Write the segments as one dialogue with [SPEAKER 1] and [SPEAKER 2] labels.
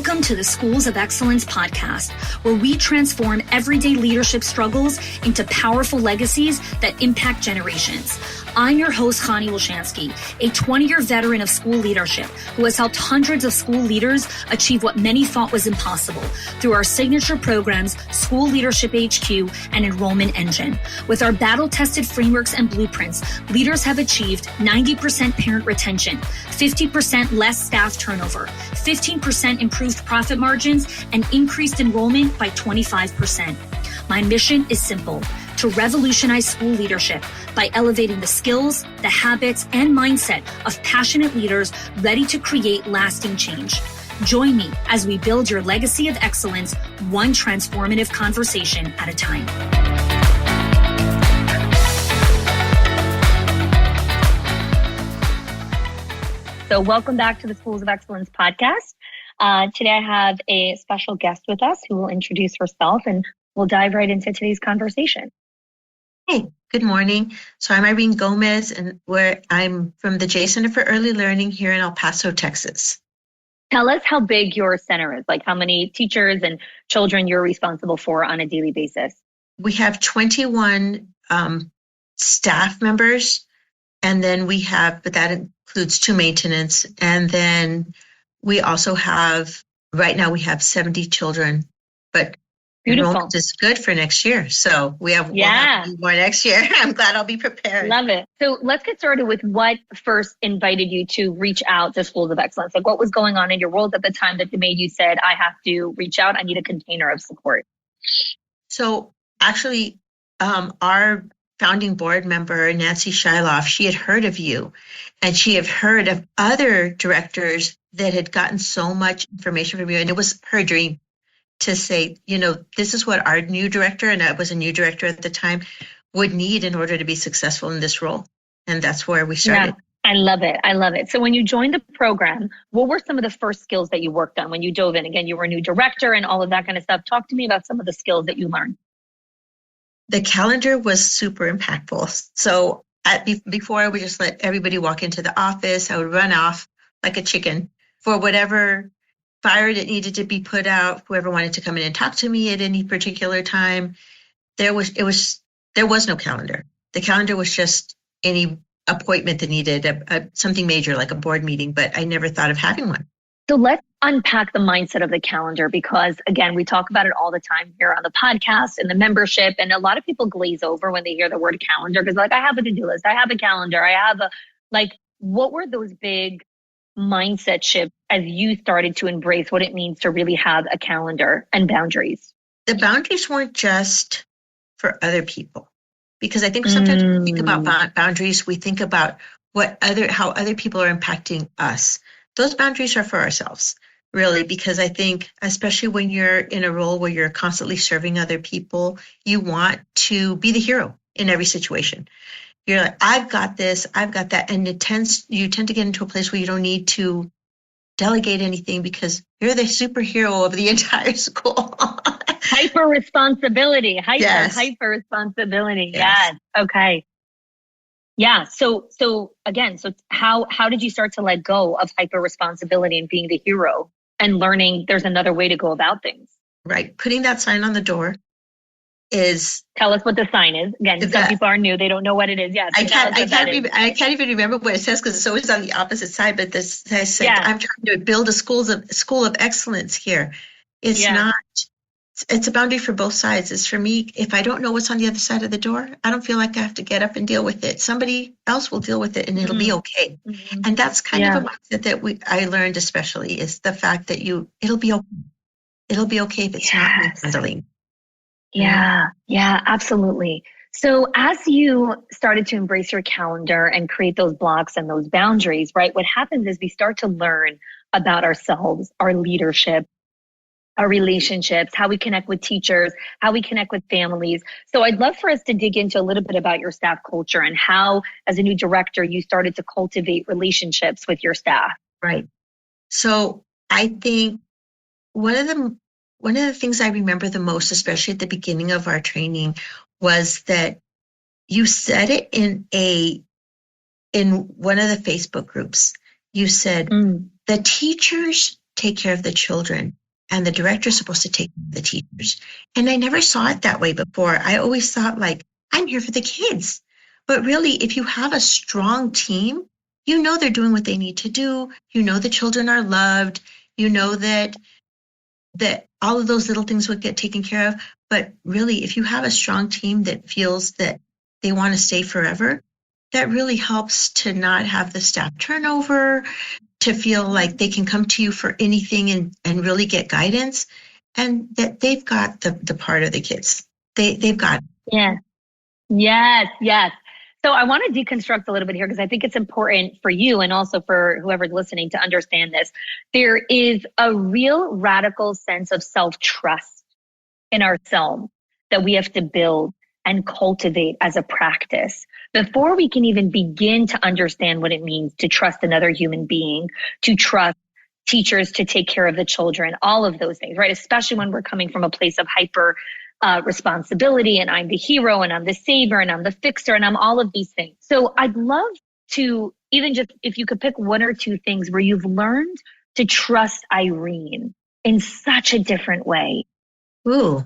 [SPEAKER 1] Welcome to the Schools of Excellence podcast, where we transform everyday leadership struggles into powerful legacies that impact generations. I'm your host, Chani Wilshansky, a 20-year veteran of school leadership who has helped hundreds of school leaders achieve what many thought was impossible through our signature programs, School Leadership HQ and Enrollment Engine. With our battle-tested frameworks and blueprints, leaders have achieved 90% parent retention, 50% less staff turnover, 15% improved profit margins, and increased enrollment by 25%. My mission is simple: to revolutionize school leadership by elevating the skills, the habits, and mindset of passionate leaders ready to create lasting change. Join me as we build your legacy of excellence, one transformative conversation at a time. So welcome back to the Schools of Excellence podcast. Today I have a special guest with us who will introduce herself, and we'll dive right into today's conversation.
[SPEAKER 2] Hey, good morning. So I'm Irene Gomez, and I'm from the J Center for Early Learning here in El Paso, Texas.
[SPEAKER 1] Tell us how big your center is, like how many teachers and children you're responsible for on a daily basis.
[SPEAKER 2] We have 21 staff members, and then but that includes 2 maintenance. And then we also right now we have 70 children, but
[SPEAKER 1] beautiful.
[SPEAKER 2] Enrollment is good for next year. So we'll have more next year. I'm glad I'll be prepared.
[SPEAKER 1] Love it. So let's get started with what first invited you to reach out to Schools of Excellence. Like, what was going on in your world at the time that made you said, I have to reach out. I need a container of support.
[SPEAKER 2] So actually, our founding board member, Nancy Shiloff, she had heard of you, and she had heard of other directors that had gotten so much information from you. And it was her dream to say, this is what our new director, and I was a new director at the time, would need in order to be successful in this role. And that's where we started.
[SPEAKER 1] Yeah, I love it. I love it. So when you joined the program, what were some of the first skills that you worked on when you dove in? Again, you were a new director and all of that kind of stuff. Talk to me about some of the skills that you learned.
[SPEAKER 2] The calendar was super impactful. So before I would just let everybody walk into the office, I would run off like a chicken for whatever fire that needed to be put out, whoever wanted to come in and talk to me at any particular time. There was no calendar. The calendar was just any appointment that needed something major, like a board meeting, but I never thought of having one.
[SPEAKER 1] So let's unpack the mindset of the calendar, because again, we talk about it all the time here on the podcast and the membership. And a lot of people glaze over when they hear the word calendar, because I have a to-do list, I have a calendar, what were those big mindset shift as you started to embrace what it means to really have a calendar and boundaries?
[SPEAKER 2] The boundaries weren't just for other people, because I think sometimes when we think about boundaries, we think about how other people are impacting us. Those boundaries are for ourselves, really, because I think, especially when you're in a role where you're constantly serving other people, you want to be the hero in every situation. You're like, I've got this, I've got that. And you tend to get into a place where you don't need to delegate anything because you're the superhero of the entire school.
[SPEAKER 1] Hyper responsibility.
[SPEAKER 2] Yes.
[SPEAKER 1] Hyper responsibility. Yes. Okay. Yeah. So how did you start to let go of hyper responsibility and being the hero and learning there's another way to go about things?
[SPEAKER 2] Right. Putting that sign on the door.
[SPEAKER 1] Tell us what the sign is. Again, some people are new; they don't know what it is. Yes,
[SPEAKER 2] I can't even remember what it says because it's always on the opposite side. But this I said, I'm trying to build a school of excellence here. It's not. It's a boundary for both sides. It's for me. If I don't know what's on the other side of the door, I don't feel like I have to get up and deal with it. Somebody else will deal with it, and it'll be okay. Mm-hmm. And that's kind of a mindset that I learned, especially, is the fact that it'll be okay. It'll be okay if it's not me handling.
[SPEAKER 1] Yeah, absolutely. So as you started to embrace your calendar and create those blocks and those boundaries, right, what happens is we start to learn about ourselves, our leadership, our relationships, how we connect with teachers, how we connect with families. So I'd love for us to dig into a little bit about your staff culture and how, as a new director, you started to cultivate relationships with your staff.
[SPEAKER 2] Right. So I think one of the things I remember the most, especially at the beginning of our training, was that you said it in one of the Facebook groups. You said the teachers take care of the children and the director's supposed to take care of the teachers. And I never saw it that way before. I always thought like, I'm here for the kids. But really, if you have a strong team, you know they're doing what they need to do. You know the children are loved. You know that all of those little things would get taken care of. But really, if you have a strong team that feels that they want to stay forever, that really helps to not have the staff turnover, to feel like they can come to you for anything and really get guidance, and that they've got the part of the kids. They've got it.
[SPEAKER 1] Yeah. Yes. So I want to deconstruct a little bit here because I think it's important for you and also for whoever's listening to understand this. There is a real radical sense of self-trust in ourselves that we have to build and cultivate as a practice before we can even begin to understand what it means to trust another human being, to trust teachers to take care of the children, all of those things, right? Especially when we're coming from a place of hyper responsibility, and I'm the hero, and I'm the savior, and I'm the fixer, and I'm all of these things. So I'd love to even just, if you could pick one or two things where you've learned to trust Irene in such a different way.
[SPEAKER 2] Ooh,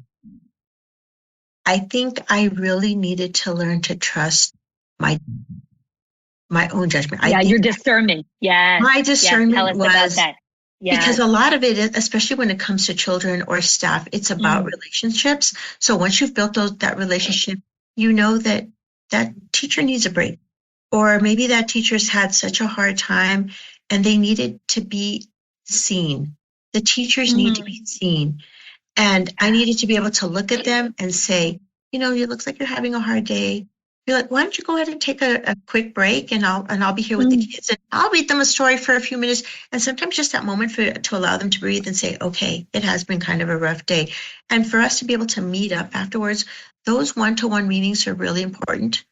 [SPEAKER 2] I think I really needed to learn to trust my own judgment.
[SPEAKER 1] Yeah, your discernment. Yeah,
[SPEAKER 2] my discernment
[SPEAKER 1] tell us about that. Yeah.
[SPEAKER 2] Because a lot of it, especially when it comes to children or staff, it's about relationships. So once you've built that relationship, you know that teacher needs a break, or maybe that teacher's had such a hard time and they needed to be seen. The teachers need to be seen. And I needed to be able to look at them and say, it looks like you're having a hard day. You're like, why don't you go ahead and take a quick break, and I'll be here with the kids, and I'll read them a story for a few minutes. And sometimes just that moment to allow them to breathe and say, okay, it has been kind of a rough day. And for us to be able to meet up afterwards, those one-to-one meetings are really important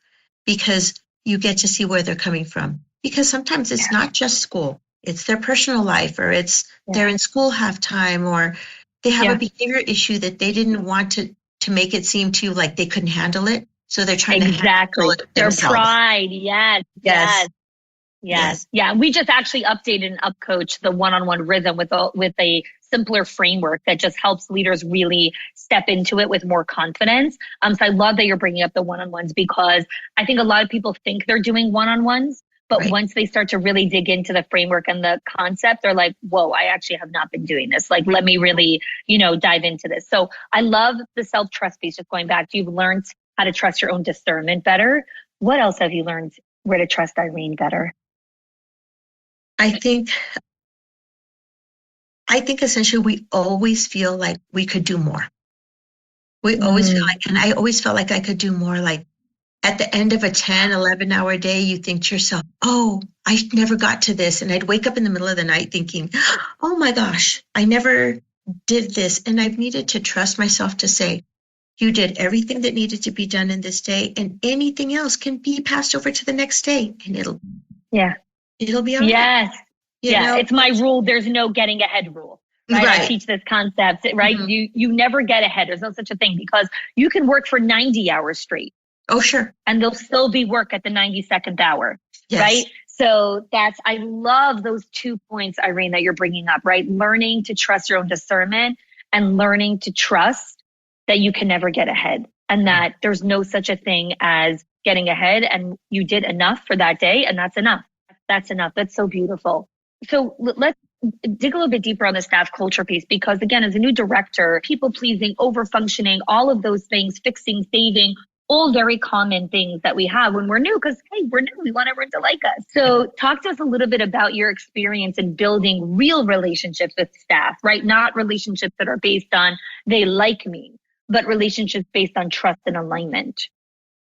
[SPEAKER 2] because you get to see where they're coming from. Because sometimes it's not just school, it's their personal life, or it's they're in school half-time, or they have a behavior issue that they didn't want to make it seem to you like they couldn't handle it. So they're trying to handle it themselves.
[SPEAKER 1] Their pride. Yes. Yeah. We just actually updated and upcoached the one-on-one rhythm with a simpler framework that just helps leaders really step into it with more confidence. So I love that you're bringing up the one-on-ones, because I think a lot of people think they're doing one-on-ones, but once they start to really dig into the framework and the concept, they're like, whoa, I actually have not been doing this. Like, let me really, dive into this. So I love the self-trust piece. Just going back, you've learned how to trust your own discernment better. What else have you learned where to trust Irene better?
[SPEAKER 2] I think essentially we always feel like we could do more. We always feel like, and I always felt like I could do more. Like at the end of a 10, 11-hour day, you think to yourself, oh, I never got to this. And I'd wake up in the middle of the night thinking, oh my gosh, I never did this. And I've needed to trust myself to say, you did everything that needed to be done in this day, and anything else can be passed over to the next day, and it'll be all right.
[SPEAKER 1] Yes. It's my rule. There's no getting ahead rule. Right? I teach this concept, right? You never get ahead. There's no such a thing, because you can work for 90 hours straight.
[SPEAKER 2] Oh, sure.
[SPEAKER 1] And there'll still be work at the 92nd hour, right? So I love those 2 points, Irene, that you're bringing up, right? Learning to trust your own discernment and learning to trust that you can never get ahead, and that there's no such a thing as getting ahead, and you did enough for that day, and that's enough. That's enough. That's so beautiful. So let's dig a little bit deeper on the staff culture piece, because again, as a new director, people pleasing, over functioning, all of those things, fixing, saving, all very common things that we have when we're new, because hey, we're new, we want everyone to like us. So talk to us a little bit about your experience in building real relationships with staff, right? Not relationships that are based on they like me, but relationships based on trust and alignment.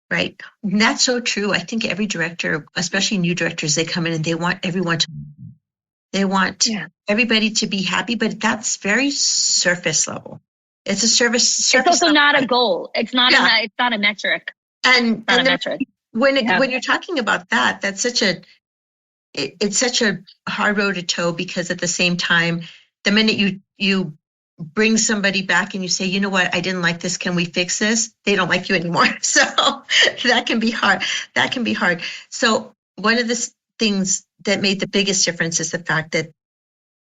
[SPEAKER 2] Right. And that's so true. I think every director, especially new directors, they come in and they want everybody to be happy, but that's very surface level. It's a surface.
[SPEAKER 1] It's also not a goal. It's not a metric.
[SPEAKER 2] And
[SPEAKER 1] not a metric.
[SPEAKER 2] When you're talking about that, it's such a hard road to toe, because at the same time, the minute you bring somebody back and you say, you know what, I didn't like this, can we fix this? They don't like you anymore. So that can be hard. So one of the things that made the biggest difference is the fact that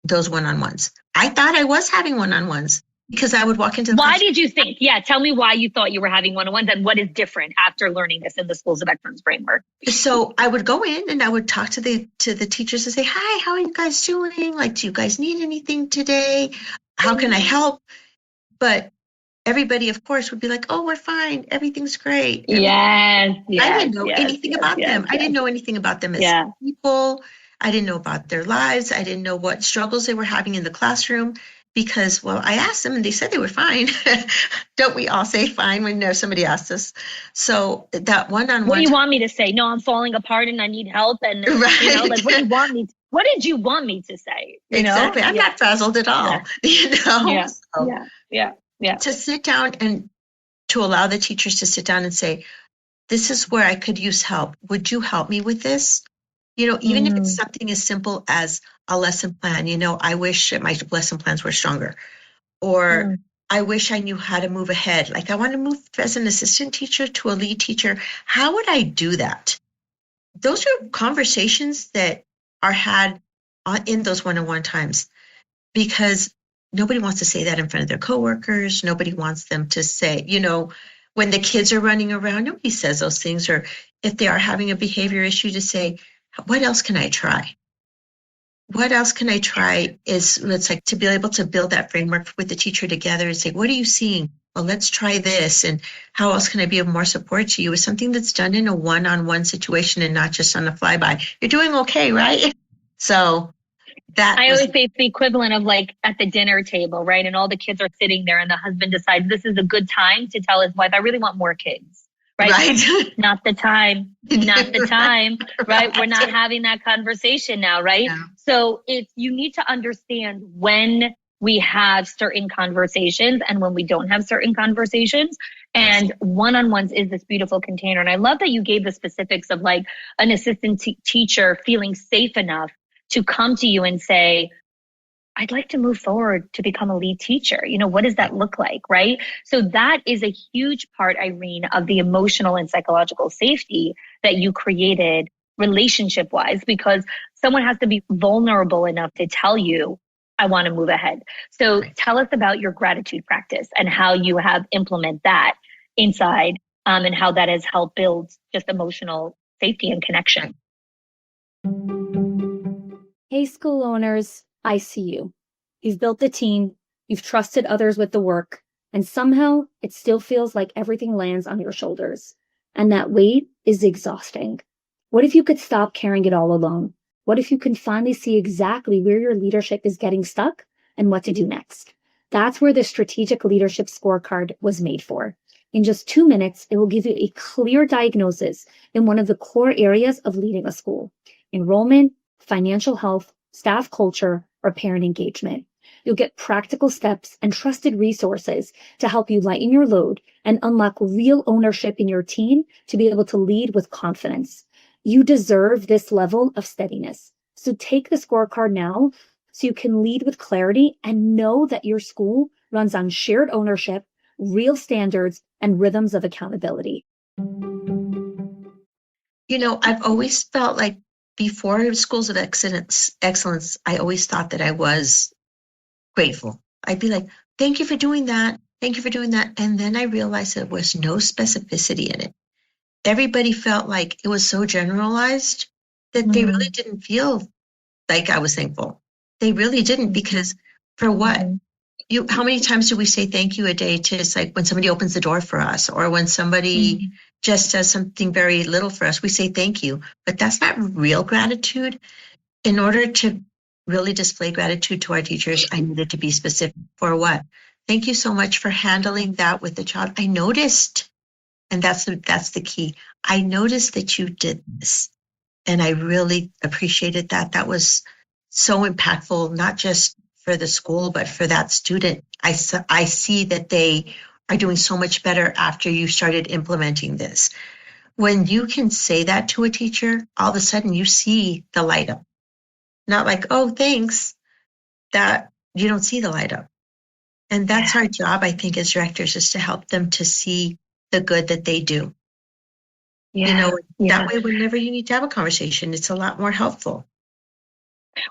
[SPEAKER 2] those one-on-ones. I thought I was having one-on-ones because I would walk into the
[SPEAKER 1] Why
[SPEAKER 2] class.
[SPEAKER 1] did you think? Yeah, tell me why you thought you were having one-on-ones and what is different after learning this in the Schools of Excellence framework.
[SPEAKER 2] So I would go in and I would talk to the teachers and say, "Hi, how are you guys doing? Like, do you guys need anything today? How can I help?" But everybody, of course, would be like, "Oh, we're fine. Everything's great."
[SPEAKER 1] Yes,
[SPEAKER 2] I didn't know anything about them. I didn't know anything about them as people. I didn't know about their lives. I didn't know what struggles they were having in the classroom because, well, I asked them and they said they were fine. Don't we all say fine when somebody asks us? So that one-on-one.
[SPEAKER 1] What do you want me to say? No, I'm falling apart and I need help. And,
[SPEAKER 2] right.
[SPEAKER 1] Like, what do you want me to, what did you want me to say?
[SPEAKER 2] Exactly. I'm not frazzled at all.
[SPEAKER 1] Yeah.
[SPEAKER 2] So,
[SPEAKER 1] yeah.
[SPEAKER 2] To sit down and to allow the teachers to sit down and say, "This is where I could use help. Would you help me with this?" Even if it's something as simple as a lesson plan, I wish that my lesson plans were stronger, or I wish I knew how to move ahead. Like, I want to move as an assistant teacher to a lead teacher. How would I do that? Those are conversations that are had in those one-on-one times, because nobody wants to say that in front of their coworkers. Nobody wants them to say, when the kids are running around, nobody says those things. Or if they are having a behavior issue, to say, "What else can I try? What else can I try?" It's like to be able to build that framework with the teacher together and say, "What are you seeing? Well, let's try this. And how else can I be of more support to you?" Is something that's done in a one-on-one situation and not just on a flyby. You're doing okay, right? So
[SPEAKER 1] I always say it's the equivalent of like at the dinner table, right? And all the kids are sitting there and the husband decides this is a good time to tell his wife, "I really want more kids." Right? Not the time, right? We're not having that conversation now, right? Yeah. So you need to understand when we have certain conversations and when we don't have certain conversations. And one-on-ones is this beautiful container. And I love that you gave the specifics of like an assistant teacher feeling safe enough to come to you and say, "I'd like to move forward to become a lead teacher." What does that look like, right? So that is a huge part, Irene, of the emotional and psychological safety that you created relationship-wise, because someone has to be vulnerable enough to tell you, "I want to move ahead." So tell us about your gratitude practice and how you have implemented that inside and how that has helped build just emotional safety and connection.
[SPEAKER 3] Hey, school owners, I see you. You've built the team, you've trusted others with the work, and somehow it still feels like everything lands on your shoulders. And that weight is exhausting. What if you could stop carrying it all alone? What if you can finally see exactly where your leadership is getting stuck and what to do next? That's where the Strategic Leadership Scorecard was made for. In just 2 minutes, it will give you a clear diagnosis in one of the core areas of leading a school: enrollment, financial health, staff culture, or parent engagement. You'll get practical steps and trusted resources to help you lighten your load and unlock real ownership in your team to be able to lead with confidence. You deserve this level of steadiness. So take the scorecard now so you can lead with clarity and know that your school runs on shared ownership, real standards, and rhythms of accountability.
[SPEAKER 2] I've always felt like before Schools of Excellence, I always thought that I was grateful. I'd be like, "Thank you for doing that. Thank you for doing that." And then I realized there was no specificity in it. Everybody felt like it was so generalized that they really didn't feel like I was thankful. They really didn't, because for what? How many times do we say thank you a day to, it's like when somebody opens the door for us, or when somebody just does something very little for us, we say thank you. But that's not real gratitude. In order to really display gratitude to our teachers, I needed to be specific. For what? "Thank you so much for handling that with the child. I noticed," and that's the key. "I noticed that you did this, and I really appreciated that. That was so impactful, not just for the school, but for that student. I see that they are doing so much better after you started implementing this." When you can say that to a teacher, all of a sudden you see the light up. Not like, "Oh, thanks," that you don't see the light up. And that's our job, I think, as directors, is to help them to see the good that they do. That way, whenever you need to have a conversation, it's a lot more helpful.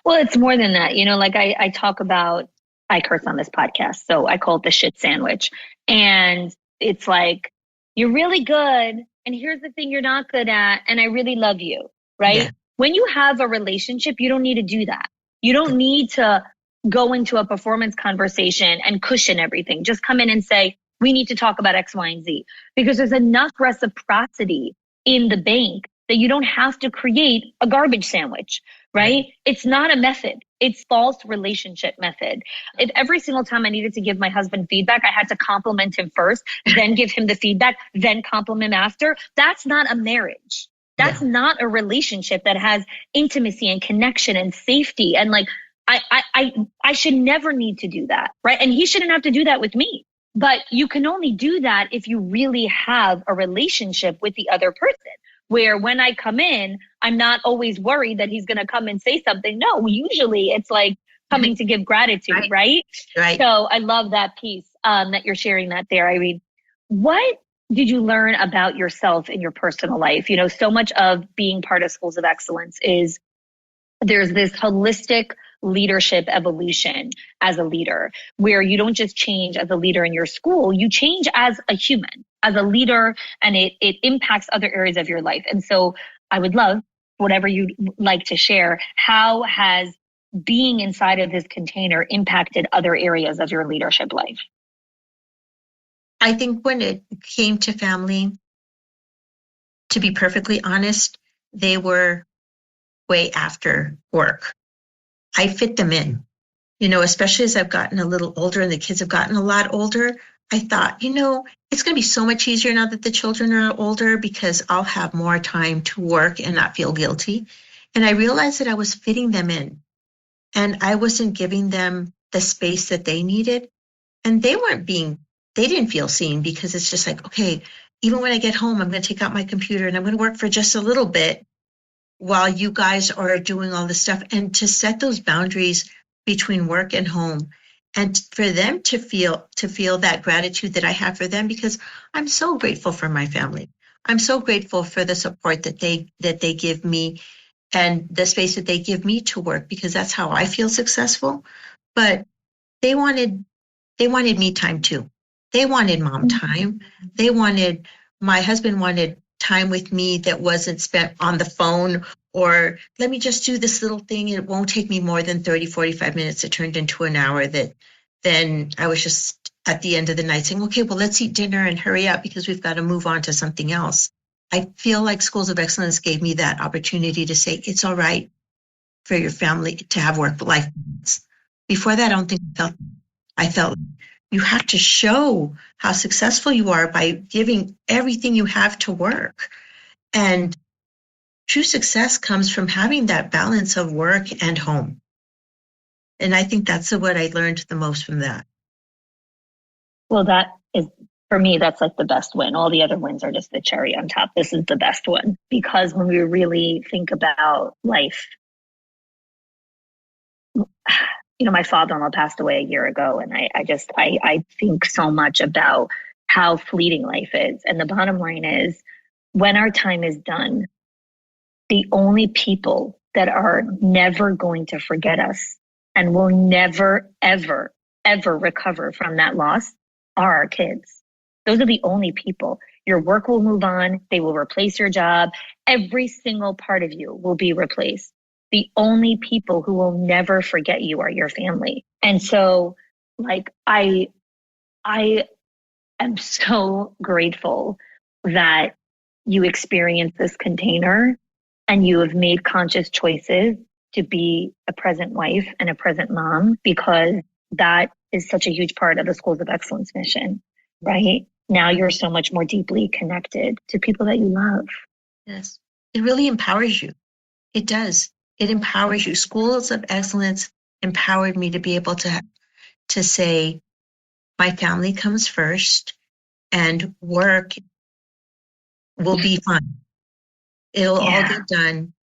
[SPEAKER 1] Well, it's more than that. Like I talk about, I curse on this podcast, so I call it the shit sandwich. And it's like, you're really good. And here's the thing you're not good at. And I really love you, right?
[SPEAKER 2] Yeah.
[SPEAKER 1] When you have a relationship, you don't need to do that. You don't need to go into a performance conversation and cushion everything. Just come in and say, we need to talk about X, Y, and Z. Because there's enough reciprocity in the bank that you don't have to create a garbage sandwich, right? It's not a method. It's false relationship method. If every single time I needed to give my husband feedback, I had to compliment him first, then give him the feedback, then compliment him after, that's not a marriage. That's not a relationship that has intimacy and connection and safety. And like, I should never need to do that, right? And he shouldn't have to do that with me. But you can only do that if you really have a relationship with the other person, where when I come in, I'm not always worried that he's going to come and say something. No, usually it's like coming to give gratitude, right?
[SPEAKER 2] Right.
[SPEAKER 1] So I love that piece that you're sharing that there, Irene. What did you learn about yourself in your personal life? So much of being part of Schools of Excellence is there's this holistic leadership evolution as a leader, where you don't just change as a leader in your school, you change as a human, as a leader, and it impacts other areas of your life. And so I would love whatever you'd like to share. How has being inside of this container impacted other areas of your leadership life?
[SPEAKER 2] I think when it came to family, to be perfectly honest, they were way after work. I fit them in, especially as I've gotten a little older and the kids have gotten a lot older. I thought, it's going to be so much easier now that the children are older because I'll have more time to work and not feel guilty. And I realized that I was fitting them in and I wasn't giving them the space that they needed. And they didn't feel seen because it's just like, okay, even when I get home, I'm going to take out my computer and I'm going to work for just a little bit while you guys are doing all this stuff, and to set those boundaries between work and home, and for them to feel that gratitude that I have for them, because I'm so grateful for my family. I'm so grateful for the support that they give me and the space that they give me to work, because that's how I feel successful. But they wanted me time too. They wanted mom time. My husband wanted time with me that wasn't spent on the phone, or let me just do this little thing. It won't take me more than 30, 45 minutes. It turned into an hour that then I was just at the end of the night saying, okay, well, let's eat dinner and hurry up because we've got to move on to something else. I feel like Schools of Excellence gave me that opportunity to say, it's all right for your family to have work-life balance. Before that, I don't think I felt you have to show how successful you are by giving everything you have to work. And true success comes from having that balance of work and home. And I think that's what I learned the most from that.
[SPEAKER 1] Well, that is, for me, that's like the best win. All the other wins are just the cherry on top. This is the best one, because when we really think about life, my father-in-law passed away a year ago, and I think so much about how fleeting life is. And the bottom line is, when our time is done, the only people that are never going to forget us and will never, ever, ever recover from that loss are our kids. Those are the only people. Your work will move on. They will replace your job. Every single part of you will be replaced. The only people who will never forget you are your family. And so, like, I am so grateful that you experienced this container and you have made conscious choices to be a present wife and a present mom, because that is such a huge part of the Schools of Excellence mission, right? Now you're so much more deeply connected to people that you love.
[SPEAKER 2] Yes, it really empowers you. It does. It empowers you. Schools of Excellence empowered me to be able to say, my family comes first and work will be fun. It'll all get done.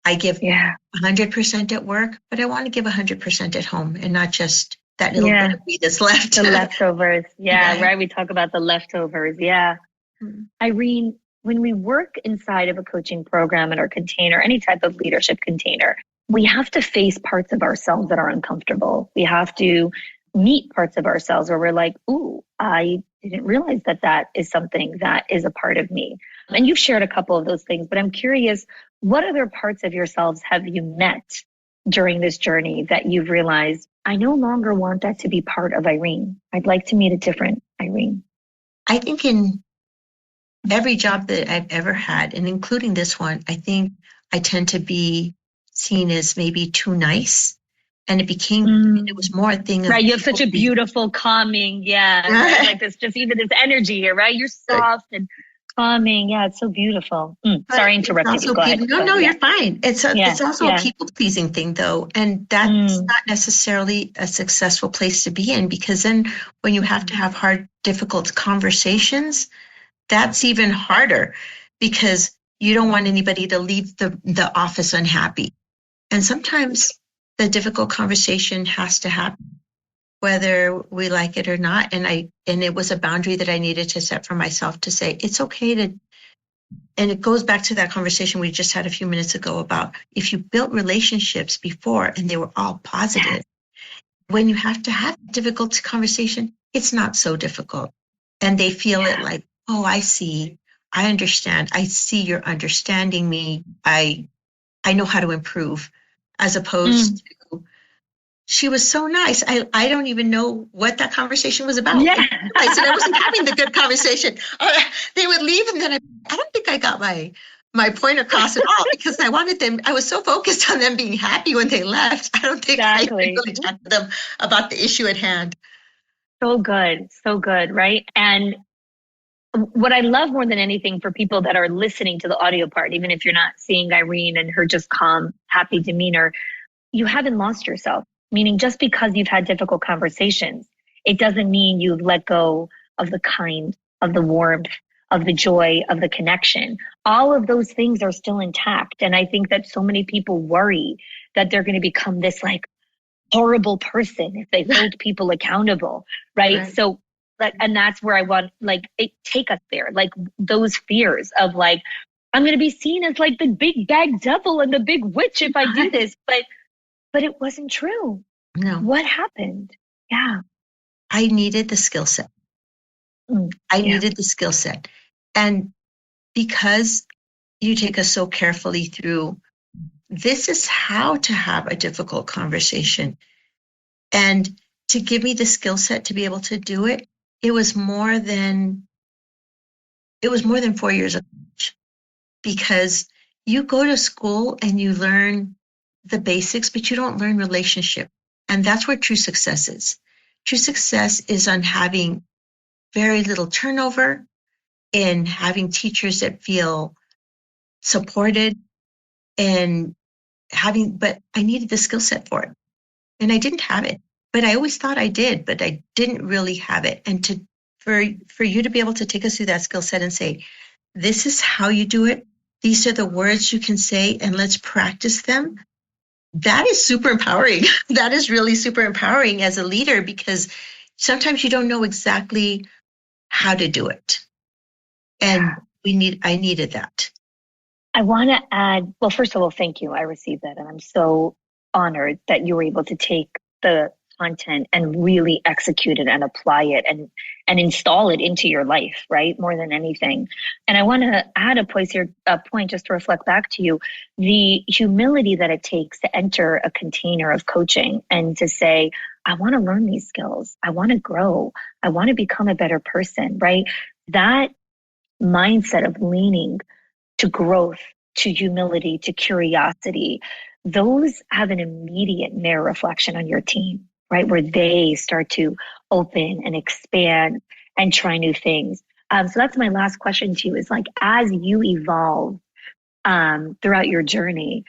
[SPEAKER 2] I give 100% at work, but I want to give 100% at home, and not just that little bit of me that's left.
[SPEAKER 1] The leftovers. Right. We talk about the leftovers. Yeah. Mm-hmm. Irene, when we work inside of a coaching program in our container, any type of leadership container,
[SPEAKER 4] we have to face parts of ourselves that are uncomfortable. We have to meet parts of ourselves where we're like, ooh, I didn't realize that that is something that is a part of me. And you've shared a couple of those things, but I'm curious, what other parts of yourselves have you met during this journey that you've realized, I no longer want that to be part of Irene. I'd like to meet a different Irene.
[SPEAKER 2] I think in every job that I've ever had, and including this one, I think I tend to be seen as maybe too nice. And it was more a thing of...
[SPEAKER 4] Right, you have such a beautiful, calming, right? Like this, just even this energy here, right? You're soft and calming. Yeah, it's so beautiful. Sorry, I interrupted you. Go ahead.
[SPEAKER 2] No, you're fine. It's also a people-pleasing thing, though. And that's not necessarily a successful place to be in, because then when you have to have hard, difficult conversations, that's even harder, because you don't want anybody to leave the office unhappy. And sometimes the difficult conversation has to happen, whether we like it or not. And it was a boundary that I needed to set for myself, to say, it's okay to, and it goes back to that conversation we just had a few minutes ago about if you built relationships before and they were all positive, when you have to have a difficult conversation, it's not so difficult. And they feel it like, oh, I see, I understand. I see you're understanding me. I know how to improve, as opposed to, she was so nice. I don't even know what that conversation was about.
[SPEAKER 4] Yeah.
[SPEAKER 2] I said I wasn't having the good conversation. They would leave, and then I don't think I got my point across at all, because I wanted them. I was so focused on them being happy when they left. I don't think I really talked to them about the issue at hand.
[SPEAKER 4] So good, right? And what I love more than anything for people that are listening to the audio part, even if you're not seeing Irene and her just calm, happy demeanor, you haven't lost yourself. Meaning, just because you've had difficult conversations, it doesn't mean you've let go of the kind, of the warmth, of the joy, of the connection. All of those things are still intact. And I think that so many people worry that they're going to become this like horrible person if they hold people accountable, right? So, and that's where I want, like, take us there, like those fears of like, I'm going to be seen as like the big bad devil and the big witch if I do this, but it wasn't true.
[SPEAKER 2] No.
[SPEAKER 4] What happened? Yeah.
[SPEAKER 2] I needed the skill set. I needed the skill set. And because you take us so carefully through, this is how to have a difficult conversation. And to give me the skill set to be able to do it, it was more than 4 years of college. Because you go to school and you learn the basics, but you don't learn relationship. And that's where true success is. True success is on having very little turnover, in having teachers that feel supported, and but I needed the skill set for it. And I didn't have it, but I always thought I did, but I didn't really have it. And for you to be able to take us through that skill set and say, this is how you do it. These are the words you can say, and let's practice them. That is super empowering. That is really super empowering as a leader, because sometimes you don't know exactly how to do it. And I needed that.
[SPEAKER 4] I want to add, well, first of all, thank you. I received that. And I'm so honored that you were able to take the content and really execute it and apply it and install it into your life, right? More than anything. And I want to add a point just to reflect back to you, the humility that it takes to enter a container of coaching and to say, I want to learn these skills. I want to grow. I want to become a better person, right? That mindset of leaning to growth, to humility, to curiosity, those have an immediate mirror reflection on your team, right? Where they start to open and expand and try new things. So that's my last question to you, is like, as you evolve throughout your journey,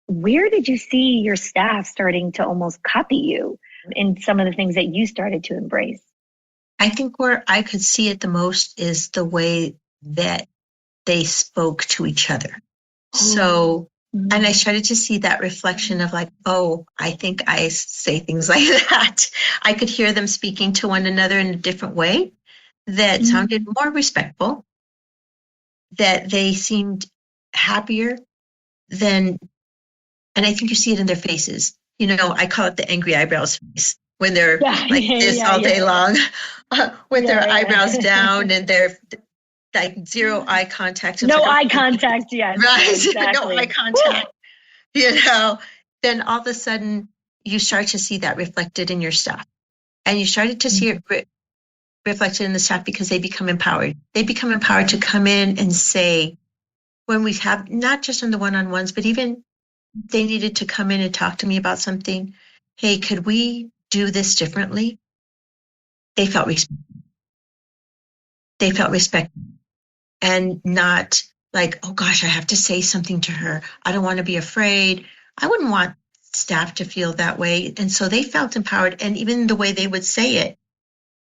[SPEAKER 4] where did you see your staff starting to almost copy you in some of the things that you started to embrace?
[SPEAKER 2] I think where I could see it the most is the way that they spoke to each other. So, and I started to see that reflection of like, oh, I think I say things like that. I could hear them speaking to one another in a different way that sounded more respectful, that they seemed happier than, And I think you see it in their faces. I call it the angry eyebrows face when they're this all day long with their eyebrows down and they're like zero eye contact.
[SPEAKER 4] No eye contact, yes.
[SPEAKER 2] Right, exactly. No eye contact. Then all of a sudden you start to see that reflected in your staff. And you started to see it reflected in the staff because they become empowered. They become empowered to come in and say, when we have, not just in the one-on-ones, but even they needed to come in and talk to me about something. Hey, could we do this differently? They felt respect. They felt respect. And not like, oh gosh, I have to say something to her. I don't want to be afraid. I wouldn't want staff to feel that way. And so they felt empowered. And even the way they would say it,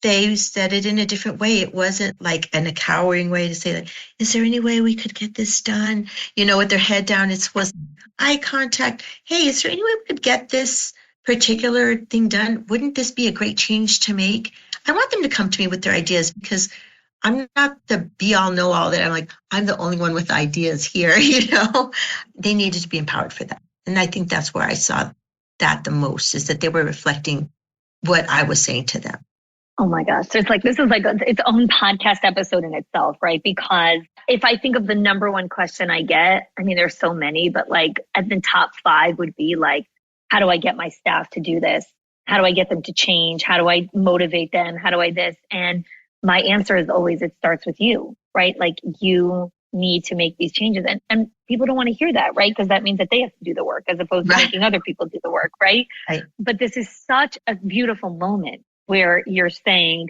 [SPEAKER 2] they said it in a different way. It wasn't like in a cowering way to say, like, is there any way we could get this done? With their head down, it was eye contact. Hey, is there any way we could get this particular thing done? Wouldn't this be a great change to make? I want them to come to me with their ideas because I'm not the be all know all that I'm the only one with ideas here. They needed to be empowered for that. And I think that's where I saw that the most, is that they were reflecting what I was saying to them.
[SPEAKER 4] Oh my gosh. So this is like its own podcast episode in itself, right? Because if I think of the number one question I get, there's so many, but at the top 5 would be how do I get my staff to do this? How do I get them to change? How do I motivate them? How do I this? And my answer is always, it starts with you, right? You need to make these changes. And people don't want to hear that, right? Because that means that they have to do the work as opposed to making other people do the work, right? But this is such a beautiful moment where you're saying,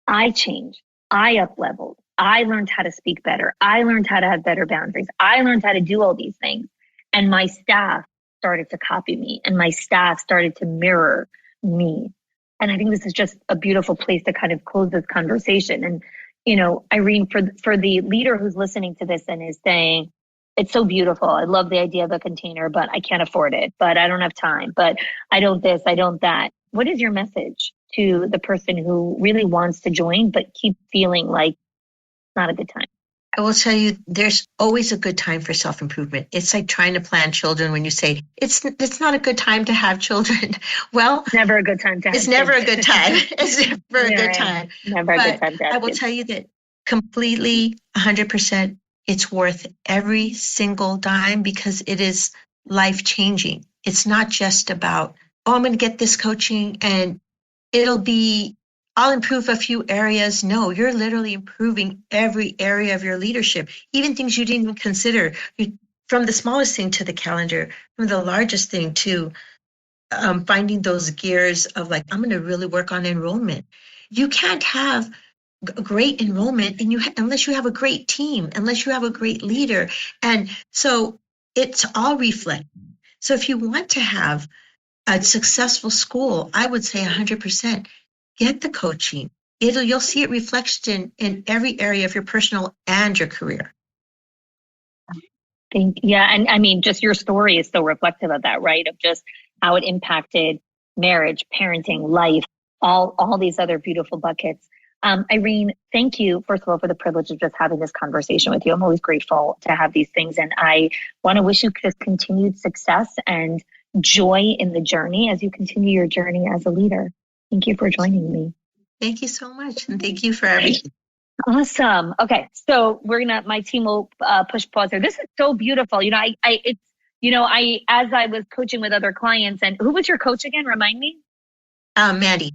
[SPEAKER 4] I changed, I up-leveled, I learned how to speak better, I learned how to have better boundaries, I learned how to do all these things. And my staff started to copy me, and my staff started to mirror me. And I think this is just a beautiful place to kind of close this conversation. And, Irene, for the leader who's listening to this and is saying, it's so beautiful, I love the idea of a container, but I can't afford it, but I don't have time, but I don't this, I don't that. What is your message to the person who really wants to join, but keep feeling like it's not a good time?
[SPEAKER 2] I will tell you, there's always a good time for self-improvement. It's like trying to plan children when you say, it's not a good time to have children. Well,
[SPEAKER 4] it's never a good time to have
[SPEAKER 2] It's never a good time. It's never a good time.
[SPEAKER 4] Never a good time to have
[SPEAKER 2] I will tell you that completely, 100%, it's worth every single dime because it is life-changing. It's not just about, I'm going to get this coaching and I'll improve a few areas. No, you're literally improving every area of your leadership, even things you didn't even consider. From the smallest thing to the calendar, from the largest thing to finding those gears of I'm going to really work on enrollment. You can't have great enrollment unless you have a great team, unless you have a great leader. And so it's all reflected. So if you want to have a successful school, I would say 100%. Get the coaching. You'll see it reflected in every area of your personal and your career.
[SPEAKER 4] And just your story is so reflective of that, right? Of just how it impacted marriage, parenting, life, all these other beautiful buckets. Irene, thank you, first of all, for the privilege of just having this conversation with you. I'm always grateful to have these things. And I want to wish you just continued success and joy in the journey as you continue your journey as a leader. Thank you for joining me.
[SPEAKER 2] Thank you so much. And thank you for everything.
[SPEAKER 4] Awesome. Okay. So my team will push pause here. This is so beautiful. As I was coaching with other clients, and who was your coach again? Remind me.
[SPEAKER 2] Mandy.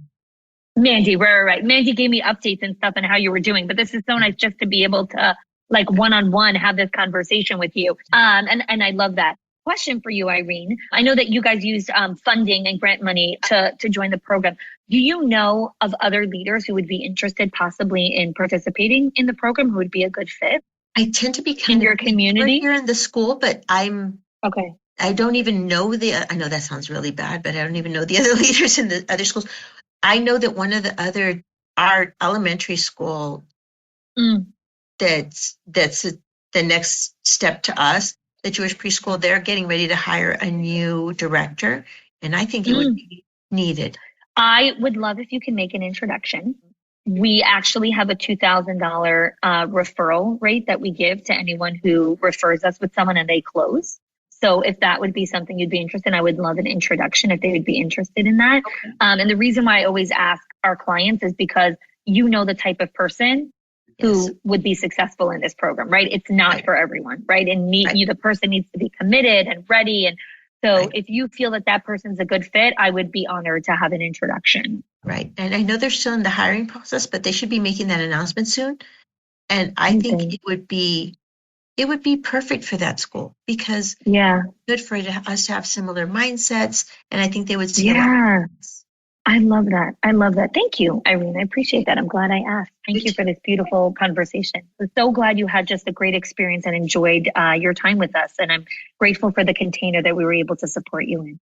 [SPEAKER 4] Mandy, right. Mandy gave me updates and stuff on how you were doing, but this is so nice just to be able to one-on-one have this conversation with you. And I love that. Question for you, Irene. I know that you guys used funding and grant money to join the program. Do you know of other leaders who would be interested possibly in participating in the program who would be a good fit?
[SPEAKER 2] I tend to be
[SPEAKER 4] in your community
[SPEAKER 2] here in the school, but I'm
[SPEAKER 4] okay.
[SPEAKER 2] I don't even know I know that sounds really bad, but I don't even know the other leaders in the other schools. I know that one of our elementary school, that's the next step to us, the Jewish preschool, they're getting ready to hire a new director, and I think it would be needed.
[SPEAKER 4] I would love if you can make an introduction. We actually have a $2,000 referral rate that we give to anyone who refers us with someone and they close. So if that would be something you'd be interested in, I would love an introduction if they would be interested in that.
[SPEAKER 2] Okay.
[SPEAKER 4] And the reason why I always ask our clients is because you know the type of person who would be successful in this program, right? It's not for everyone, right? And the person needs to be committed and ready. And so if you feel that that person's a good fit, I would be honored to have an introduction.
[SPEAKER 2] Right. And I know they're still in the hiring process, but they should be making that announcement soon. And I think it would be perfect for that school because good for us to have similar mindsets. And I think they would see a lot.
[SPEAKER 4] I love that. I love that. Thank you, Irene. I appreciate that. I'm glad I asked. Thank you for this beautiful conversation. I'm so glad you had just a great experience and enjoyed your time with us. And I'm grateful for the container that we were able to support you in.